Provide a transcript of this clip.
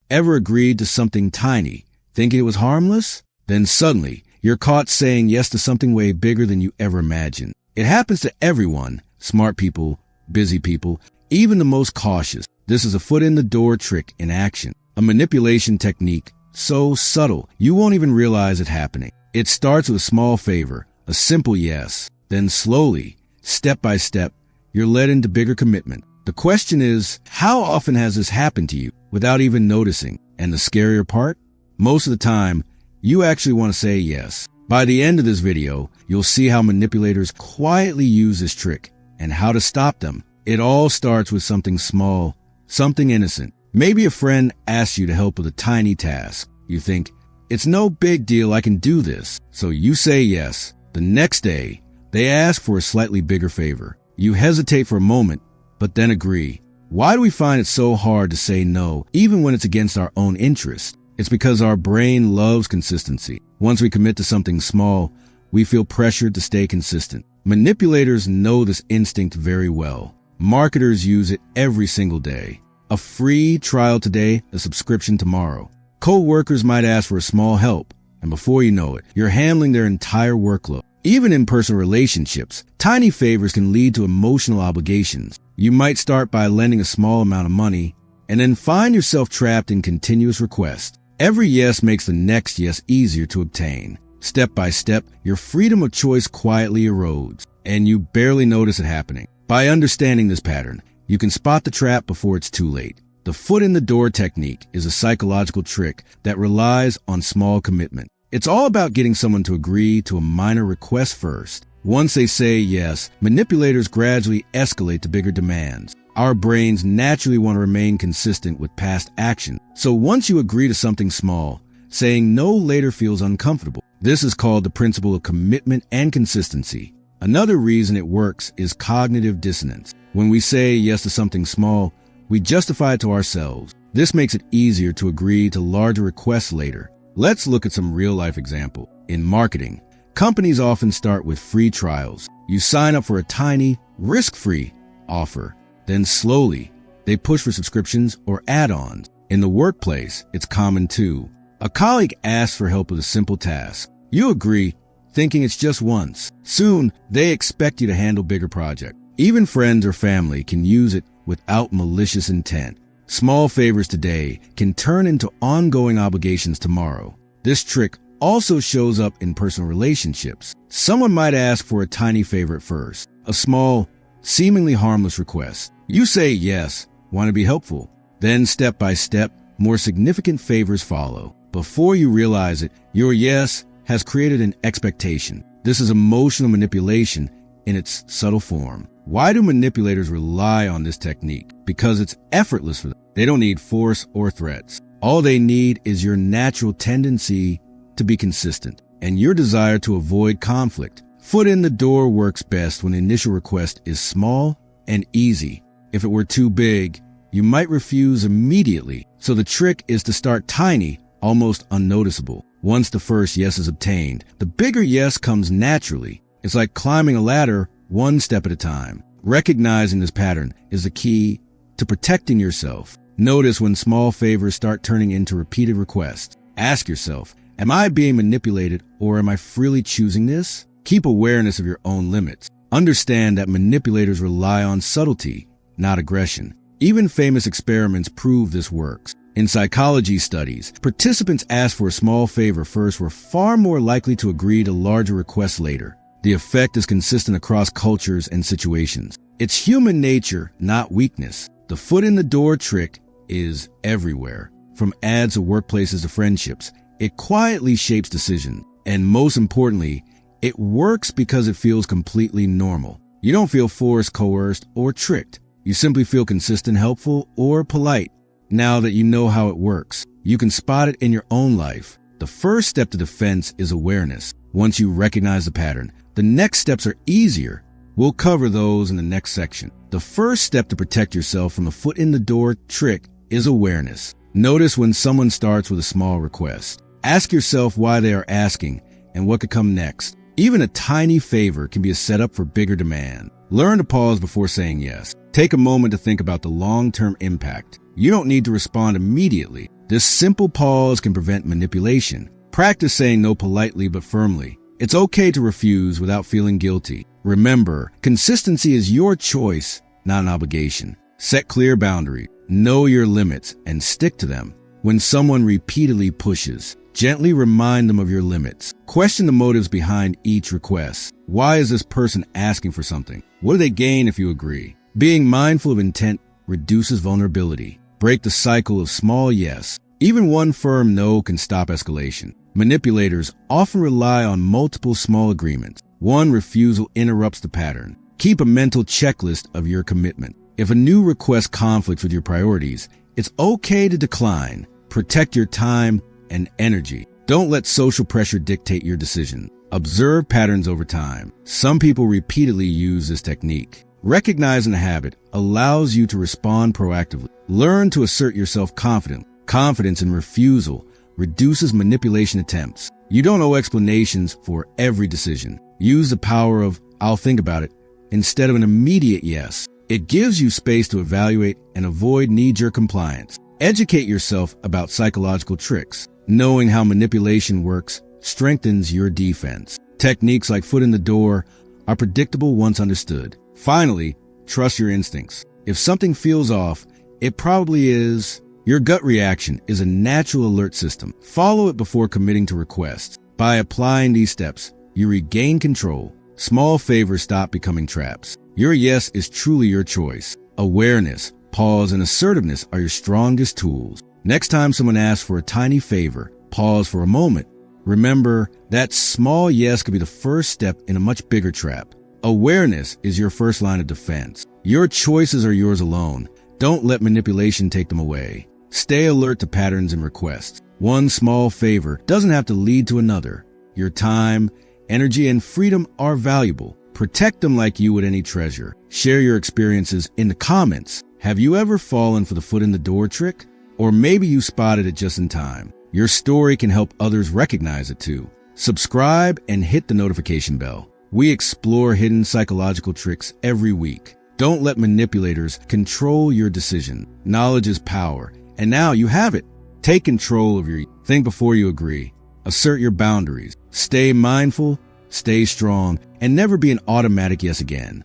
Ever agreed to something tiny, thinking it was harmless? Then suddenly, you're caught saying yes to something way bigger than you ever imagined. It happens to everyone, smart people, busy people, even the most cautious. This is a foot-in-the-door trick in action, a manipulation technique so subtle you won't even realize it happening. It starts with a small favor, a simple yes. Then slowly, step by step, you're led into bigger commitment. The question is, how often has this happened to you without even noticing? And the scarier part? Most of the time, you actually want to say yes. By the end of this video, you'll see how manipulators quietly use this trick and how to stop them. It all starts with something small, something innocent. Maybe a friend asks you to help with a tiny task. You think, it's no big deal, I can do this. So you say yes. The next day, they ask for a slightly bigger favor. You hesitate for a moment, but then agree. Why do we find it so hard to say no, even when it's against our own interest? It's because our brain loves consistency. Once we commit to something small, we feel pressured to stay consistent. Manipulators know this instinct very well. Marketers use it every single day. A free trial today, a subscription tomorrow. Co-workers might ask for a small help, and before you know it, you're handling their entire workload. Even in personal relationships, tiny favors can lead to emotional obligations. You might start by lending a small amount of money, and then find yourself trapped in continuous requests. Every yes makes the next yes easier to obtain. Step by step, your freedom of choice quietly erodes, and you barely notice it happening. By understanding this pattern, you can spot the trap before it's too late. The foot-in-the-door technique is a psychological trick that relies on small commitment. It's all about getting someone to agree to a minor request first. Once they say yes, manipulators gradually escalate to bigger demands. Our brains naturally want to remain consistent with past action. So once you agree to something small, saying no later feels uncomfortable. This is called the principle of commitment and consistency. Another reason it works is cognitive dissonance. When we say yes to something small, we justify it to ourselves. This makes it easier to agree to larger requests later. Let's look at some real-life example. In marketing, companies often start with free trials. You sign up for a tiny, risk-free offer. Then slowly, they push for subscriptions or add-ons. In the workplace, it's common too. A colleague asks for help with a simple task. You agree, thinking it's just once. Soon, they expect you to handle bigger projects. Even friends or family can use it without malicious intent. Small favors today can turn into ongoing obligations tomorrow. This trick also shows up in personal relationships. Someone might ask for a tiny favor at first, a small, seemingly harmless request. You say yes, want to be helpful. Then step by step, more significant favors follow. Before you realize it, your yes has created an expectation. This is emotional manipulation in its subtle form. Why do manipulators rely on this technique? Because it's effortless for them. They don't need force or threats. All they need is your natural tendency to be consistent and your desire to avoid conflict. Foot in the door works best when the initial request is small and easy. If it were too big, you might refuse immediately. So the trick is to start tiny, almost unnoticeable. Once the first yes is obtained, the bigger yes comes naturally. It's like climbing a ladder one step at a time. Recognizing this pattern is the key to protecting yourself. Notice when small favors start turning into repeated requests. Ask yourself, am I being manipulated or am I freely choosing this? Keep awareness of your own limits. Understand that manipulators rely on subtlety, not aggression. Even famous experiments prove this works. In psychology studies, participants asked for a small favor first were far more likely to agree to larger requests later. The effect is consistent across cultures and situations. It's human nature, not weakness. The foot-in-the-door trick is everywhere. From ads to workplaces to friendships, it quietly shapes decisions. And most importantly, it works because it feels completely normal. You don't feel forced, coerced, or tricked. You simply feel consistent, helpful, or polite. Now that you know how it works, you can spot it in your own life. The first step to defense is awareness. Once you recognize the pattern, the next steps are easier. We'll cover those in the next section. The first step to protect yourself from the foot-in-the-door trick is awareness. Notice when someone starts with a small request. Ask yourself why they are asking and what could come next. Even a tiny favor can be a setup for bigger demand. Learn to pause before saying yes. Take a moment to think about the long-term impact. You don't need to respond immediately. This simple pause can prevent manipulation. Practice saying no politely but firmly. It's okay to refuse without feeling guilty. Remember, consistency is your choice, not an obligation. Set clear boundaries. Know your limits and stick to them. When someone repeatedly pushes, gently remind them of your limits. Question the motives behind each request. Why is this person asking for something? What do they gain if you agree? Being mindful of intent reduces vulnerability. Break the cycle of small yes. Even one firm no can stop escalation. Manipulators often rely on multiple small agreements. One refusal interrupts the pattern. Keep a mental checklist of your commitment. If a new request conflicts with your priorities, it's okay to decline. Protect your time and energy. Don't let social pressure dictate your decision. Observe patterns over time. Some people repeatedly use this technique. Recognizing a habit allows you to respond proactively. Learn to assert yourself confidently. Confidence in refusal reduces manipulation attempts. You don't owe explanations for every decision. Use the power of "I'll think about it" instead of an immediate yes. It gives you space to evaluate and avoid knee-jerk compliance. Educate yourself about psychological tricks. Knowing how manipulation works strengthens your defense. Techniques like foot in the door are predictable once understood. Finally, trust your instincts. If something feels off, it probably is. Your gut reaction is a natural alert system. Follow it before committing to requests. By applying these steps, you regain control. Small favors stop becoming traps. Your yes is truly your choice. Awareness, pause, and assertiveness are your strongest tools. Next time someone asks for a tiny favor, pause for a moment. Remember, that small yes could be the first step in a much bigger trap. Awareness is your first line of defense. Your choices are yours alone. Don't let manipulation take them away. Stay alert to patterns and requests. One small favor doesn't have to lead to another. Your time, energy, and freedom are valuable. Protect them like you would any treasure. Share your experiences in the comments. Have you ever fallen for the foot in the door trick? Or maybe you spotted it just in time. Your story can help others recognize it too. Subscribe and hit the notification bell. We explore hidden psychological tricks every week. Don't let manipulators control your decision. Knowledge is power, and now you have it. Take control of your think before you agree. Assert your boundaries. Stay mindful, stay strong, and never be an automatic yes again.